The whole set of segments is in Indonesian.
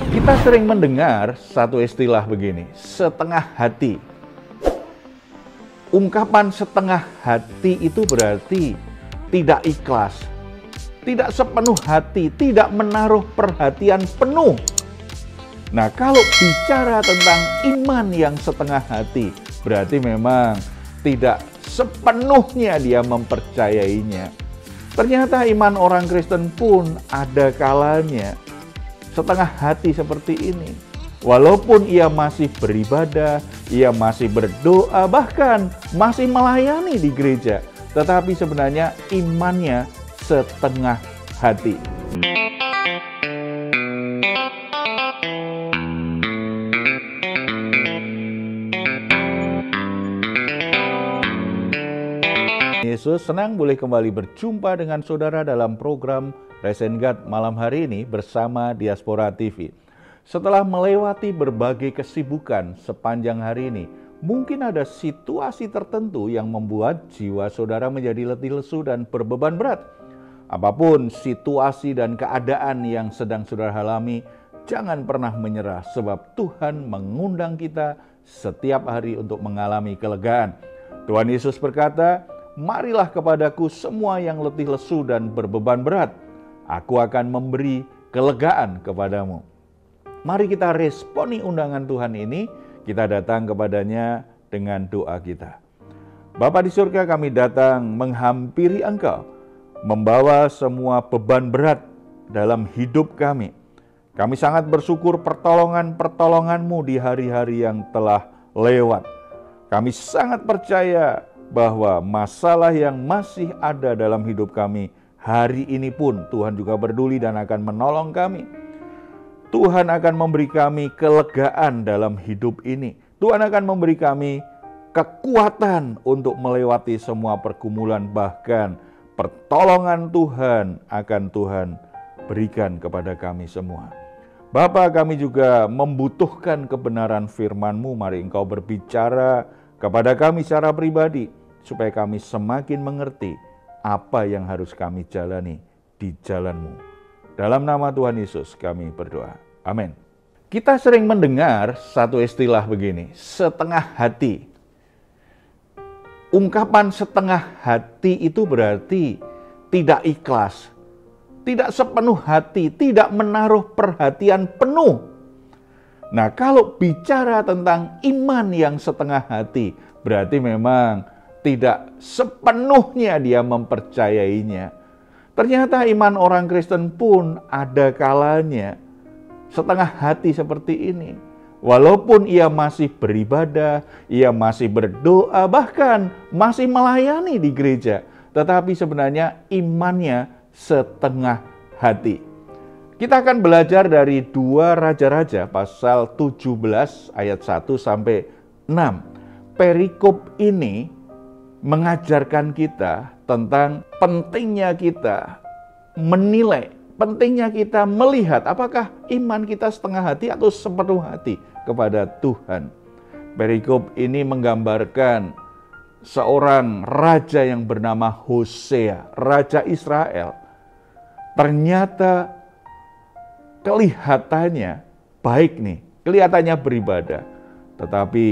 Kita sering mendengar satu istilah begini, setengah hati. Ungkapan setengah hati itu berarti tidak ikhlas, tidak sepenuh hati, tidak menaruh perhatian penuh. Nah, kalau bicara tentang iman yang setengah hati, berarti memang tidak sepenuhnya dia mempercayainya. Ternyata iman orang Kristen pun ada kalanya setengah hati seperti ini. Walaupun ia masih beribadah, ia masih berdoa, bahkan masih melayani di gereja, tetapi sebenarnya imannya setengah hati. Yesus, senang boleh kembali berjumpa dengan saudara dalam program Resen God malam hari ini bersama Diaspora TV. Setelah melewati berbagai kesibukan sepanjang hari ini, mungkin ada situasi tertentu yang membuat jiwa saudara menjadi letih lesu dan berbeban berat. Apapun situasi dan keadaan yang sedang saudara alami, jangan pernah menyerah sebab Tuhan mengundang kita setiap hari untuk mengalami kelegaan. Tuhan Yesus berkata, "Marilah kepadaku semua yang letih lesu dan berbeban berat, aku akan memberi kelegaan kepadamu." Mari kita responi undangan Tuhan ini, kita datang kepadanya dengan doa kita. Bapa di surga, kami datang menghampiri Engkau, membawa semua beban berat dalam hidup kami. Kami sangat bersyukur pertolongan-pertolongan-Mu di hari-hari yang telah lewat. Kami sangat percaya bahwa masalah yang masih ada dalam hidup kami hari ini pun Tuhan juga peduli dan akan menolong kami. Tuhan akan memberi kami kelegaan dalam hidup ini. Tuhan akan memberi kami kekuatan untuk melewati semua pergumulan, bahkan pertolongan Tuhan akan Tuhan berikan kepada kami semua. Bapa, kami juga membutuhkan kebenaran firman-Mu. Mari Engkau berbicara kepada kami secara pribadi, supaya kami semakin mengerti apa yang harus kami jalani di jalan-Mu. Dalam nama Tuhan Yesus kami berdoa. Amin. Kita sering mendengar satu istilah begini, setengah hati. Ungkapan setengah hati itu berarti tidak ikhlas, tidak sepenuh hati, tidak menaruh perhatian penuh. Nah, kalau bicara tentang iman yang setengah hati, berarti memang tidak sepenuhnya dia mempercayainya. Ternyata iman orang Kristen pun ada kalanya setengah hati seperti ini. Walaupun ia masih beribadah, ia masih berdoa, bahkan masih melayani di gereja, tetapi sebenarnya imannya setengah hati. Kita akan belajar dari 2 Raja-Raja pasal 17 ayat 1 sampai 6. Perikop ini mengajarkan kita tentang pentingnya kita menilai, pentingnya kita melihat apakah iman kita setengah hati atau sepenuh hati kepada Tuhan. Perikop ini menggambarkan seorang raja yang bernama Hosea, raja Israel. Ternyata kelihatannya baik nih, kelihatannya beribadah. Tetapi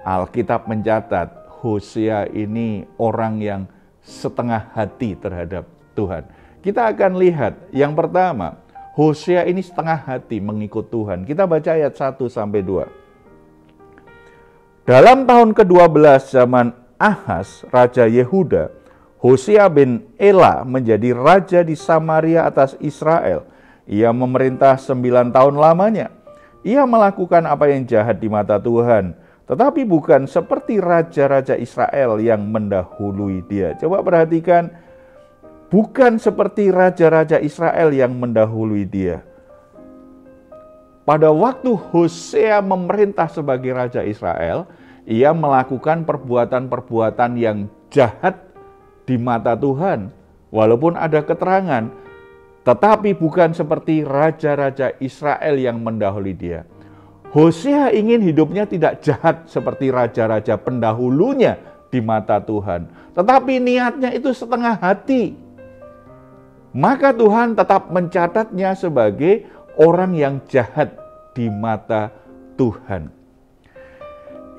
Alkitab mencatat Hosea ini orang yang setengah hati terhadap Tuhan. Kita akan lihat yang pertama, Hosea ini setengah hati mengikut Tuhan. Kita baca ayat 1 sampai 2. Dalam tahun ke-12 zaman Ahaz, Raja Yehuda, Hosea bin Ela menjadi raja di Samaria atas Israel. Ia memerintah 9 tahun lamanya. Ia melakukan apa yang jahat di mata Tuhan, tetapi bukan seperti raja-raja Israel yang mendahului dia. Coba perhatikan, bukan seperti raja-raja Israel yang mendahului dia. Pada waktu Hosea memerintah sebagai raja Israel, ia melakukan perbuatan-perbuatan yang jahat di mata Tuhan. Walaupun ada keterangan, tetapi bukan seperti raja-raja Israel yang mendahului dia. Hosea ingin hidupnya tidak jahat seperti raja-raja pendahulunya di mata Tuhan. Tetapi niatnya itu setengah hati. Maka Tuhan tetap mencatatnya sebagai orang yang jahat di mata Tuhan.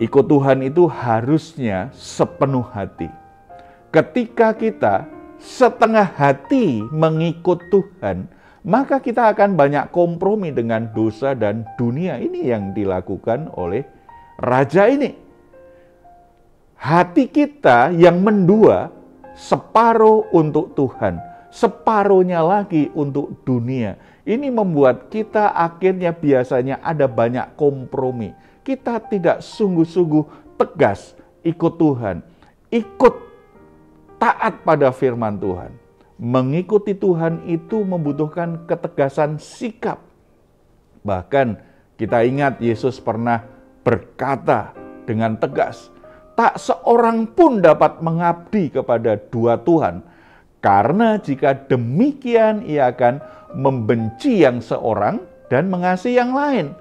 Ikut Tuhan itu harusnya sepenuh hati. Ketika kita setengah hati mengikut Tuhan, maka kita akan banyak kompromi dengan dosa dan dunia. Ini yang dilakukan oleh raja ini. Hati kita yang mendua, separuh untuk Tuhan, separuhnya lagi untuk dunia. Ini membuat kita akhirnya biasanya ada banyak kompromi. Kita tidak sungguh-sungguh tegas ikut Tuhan, ikut taat pada firman Tuhan. Mengikuti Tuhan itu membutuhkan ketegasan sikap. Bahkan kita ingat Yesus pernah berkata dengan tegas, tak seorang pun dapat mengabdi kepada dua Tuhan, karena jika demikian ia akan membenci yang seorang dan mengasihi yang lain,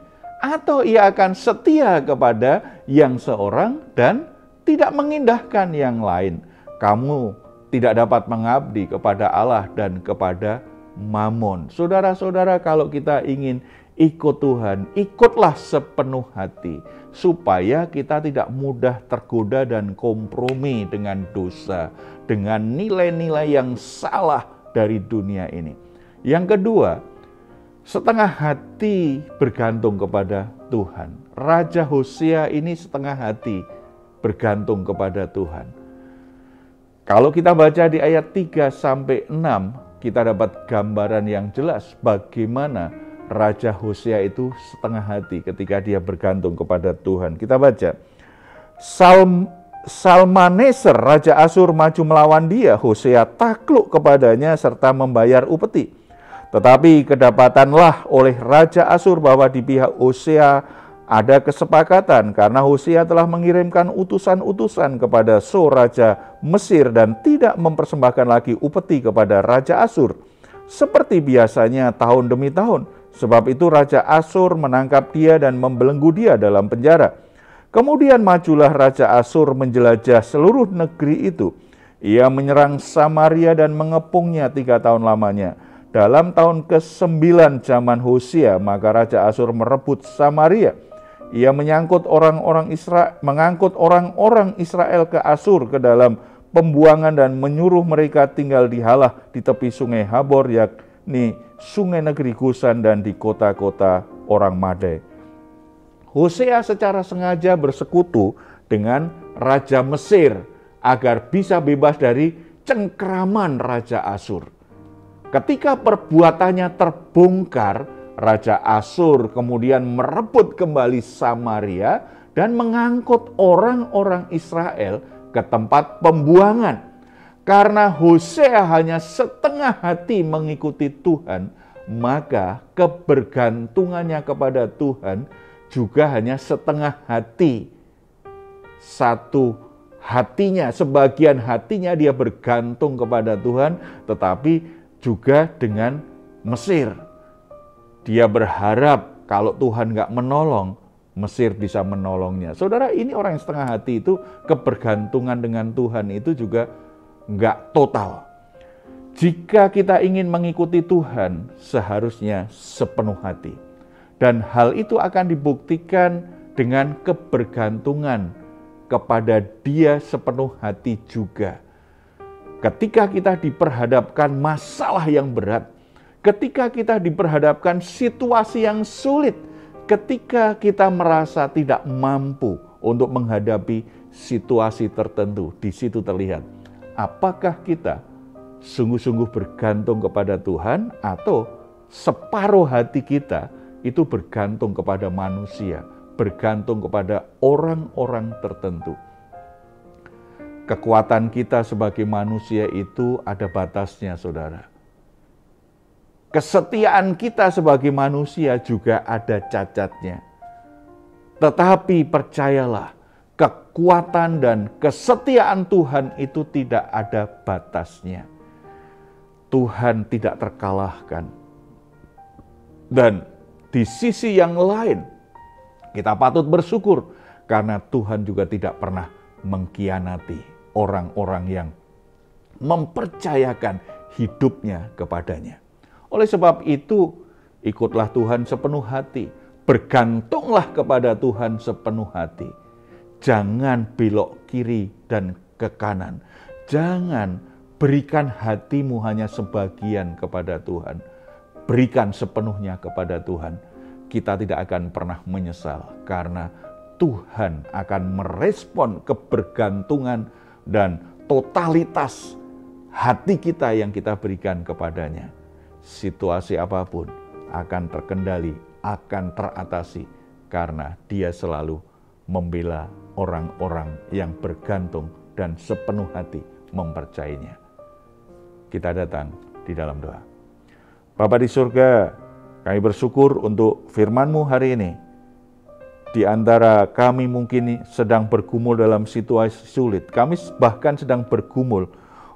atau ia akan setia kepada yang seorang dan tidak mengindahkan yang lain. Kamu tidak dapat mengabdi kepada Allah dan kepada Mamon. Saudara-saudara, kalau kita ingin ikut Tuhan, ikutlah sepenuh hati, supaya kita tidak mudah tergoda dan kompromi dengan dosa, dengan nilai-nilai yang salah dari dunia ini. Yang kedua, setengah hati bergantung kepada Tuhan. Raja Hosea ini setengah hati bergantung kepada Tuhan. Kalau kita baca di ayat 3-6, kita dapat gambaran yang jelas bagaimana Raja Hosea itu setengah hati ketika dia bergantung kepada Tuhan. Kita baca, Salmaneser, Raja Asyur maju melawan dia, Hosea takluk kepadanya serta membayar upeti. Tetapi kedapatanlah oleh Raja Asyur bahwa di pihak Hosea ada kesepakatan, karena Hosea telah mengirimkan utusan-utusan kepada So Raja Mesir dan tidak mempersembahkan lagi upeti kepada Raja Asyur seperti biasanya tahun demi tahun. Sebab itu Raja Asyur menangkap dia dan membelenggu dia dalam penjara. Kemudian majulah Raja Asyur menjelajah seluruh negeri itu. Ia menyerang Samaria dan mengepungnya 3 tahun lamanya. Dalam tahun ke-9 zaman Hosea, maka Raja Asyur merebut Samaria. Ia mengangkut orang-orang Israel ke Asyur ke dalam pembuangan dan menyuruh mereka tinggal di Halah di tepi sungai Habor, yakni sungai negeri Gosan dan di kota-kota orang Madai. Hosea secara sengaja bersekutu dengan Raja Mesir agar bisa bebas dari cengkraman Raja Asyur. Ketika perbuatannya terbongkar, Raja Asyur kemudian merebut kembali Samaria dan mengangkut orang-orang Israel ke tempat pembuangan. Karena Hosea hanya setengah hati mengikuti Tuhan, maka kebergantungannya kepada Tuhan juga hanya setengah hati. Satu hatinya, sebagian hatinya dia bergantung kepada Tuhan, tetapi juga dengan Mesir. Dia berharap kalau Tuhan nggak menolong, Mesir bisa menolongnya. Saudara, ini orang yang setengah hati itu kebergantungan dengan Tuhan itu juga nggak total. Jika kita ingin mengikuti Tuhan, seharusnya sepenuh hati. Dan hal itu akan dibuktikan dengan kebergantungan kepada Dia sepenuh hati juga. Ketika kita diperhadapkan masalah yang berat, ketika kita diperhadapkan situasi yang sulit, ketika kita merasa tidak mampu untuk menghadapi situasi tertentu, di situ terlihat apakah kita sungguh-sungguh bergantung kepada Tuhan atau separuh hati kita itu bergantung kepada manusia, bergantung kepada orang-orang tertentu. Kekuatan kita sebagai manusia itu ada batasnya, saudara. Kesetiaan kita sebagai manusia juga ada cacatnya. Tetapi percayalah, kekuatan dan kesetiaan Tuhan itu tidak ada batasnya. Tuhan tidak terkalahkan. Dan di sisi yang lain, kita patut bersyukur karena Tuhan juga tidak pernah mengkhianati orang-orang yang mempercayakan hidupnya kepadanya. Oleh sebab itu, Ikutlah Tuhan sepenuh hati. Bergantunglah kepada Tuhan sepenuh hati. Jangan belok kiri dan ke kanan. Jangan berikan hatimu hanya sebagian kepada Tuhan. Berikan sepenuhnya kepada Tuhan. Kita tidak akan pernah menyesal karena Tuhan akan merespon kebergantungan dan totalitas hati kita yang kita berikan kepadanya. Situasi apapun akan terkendali, akan teratasi karena Dia selalu membela orang-orang yang bergantung dan sepenuh hati mempercayainya. Kita datang di dalam doa. Bapa di surga, kami bersyukur untuk firman-Mu hari ini. Di antara kami mungkin sedang bergumul dalam situasi sulit. Kami bahkan sedang bergumul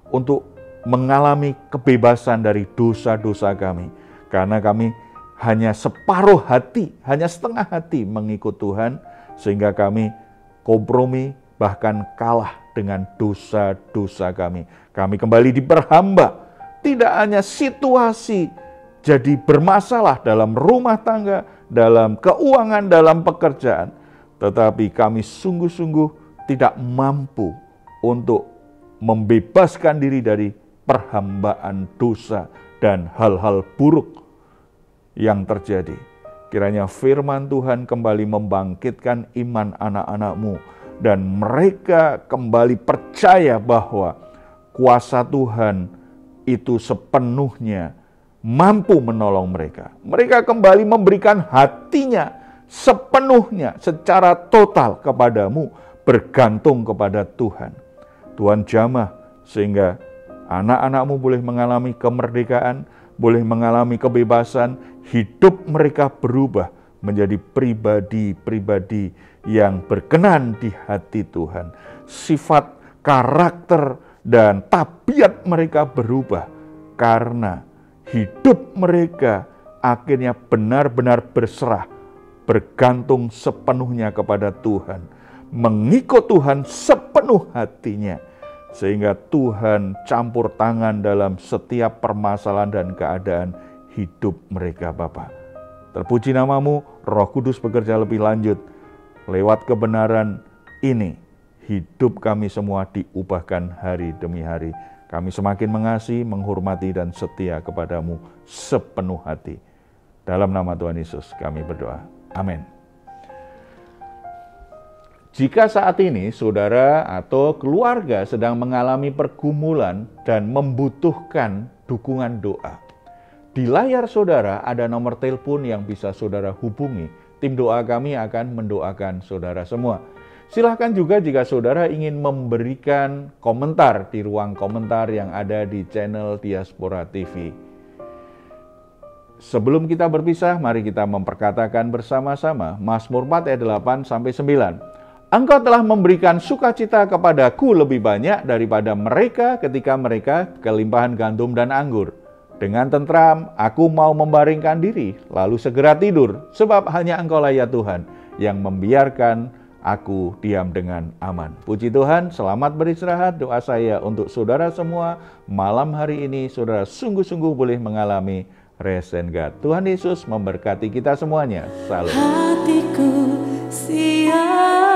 untuk mengalami kebebasan dari dosa-dosa kami. Karena kami hanya separuh hati, hanya setengah hati mengikut Tuhan. Sehingga kami kompromi, bahkan kalah dengan dosa-dosa kami. Kami kembali diperhamba. Tidak hanya situasi jadi bermasalah dalam rumah tangga, dalam keuangan, dalam pekerjaan. Tetapi kami sungguh-sungguh tidak mampu untuk membebaskan diri dari perhambaan dosa dan hal-hal buruk yang terjadi. Kiranya firman Tuhan kembali membangkitkan iman anak-anak-Mu dan mereka kembali percaya bahwa kuasa Tuhan itu sepenuhnya mampu menolong mereka. Mereka kembali memberikan hatinya sepenuhnya secara total kepadamu, bergantung kepada Tuhan. Tuhan jamah sehingga anak-anak-Mu boleh mengalami kemerdekaan, boleh mengalami kebebasan, hidup mereka berubah menjadi pribadi-pribadi yang berkenan di hati Tuhan. Sifat, karakter, dan tabiat mereka berubah karena hidup mereka akhirnya benar-benar berserah, bergantung sepenuhnya kepada Tuhan, mengikut Tuhan sepenuh hatinya, sehingga Tuhan campur tangan dalam setiap permasalahan dan keadaan hidup mereka, Bapa. Terpuji nama-Mu, Roh Kudus bekerja lebih lanjut. Lewat kebenaran ini, hidup kami semua diubahkan hari demi hari. Kami semakin mengasihi, menghormati, dan setia kepada-Mu sepenuh hati. Dalam nama Tuhan Yesus kami berdoa. Amin. Jika saat ini saudara atau keluarga sedang mengalami pergumulan dan membutuhkan dukungan doa, di layar saudara ada nomor telepon yang bisa saudara hubungi. Tim doa kami akan mendoakan saudara semua. Silahkan juga jika saudara ingin memberikan komentar di ruang komentar yang ada di channel Diaspora TV. Sebelum kita berpisah, mari kita memperkatakan bersama-sama Mazmur 4 ayat 8-9. Engkau telah memberikan sukacita kepadaku lebih banyak daripada mereka ketika mereka kelimpahan gandum dan anggur. Dengan tentram, aku mau membaringkan diri, lalu segera tidur, sebab hanya Engkaulah ya Tuhan yang membiarkan aku diam dengan aman. Puji Tuhan, selamat beristirahat. Doa saya untuk saudara semua, malam hari ini saudara sungguh-sungguh boleh mengalami rest and God. Tuhan Yesus memberkati kita semuanya. Salam. Hatiku siap.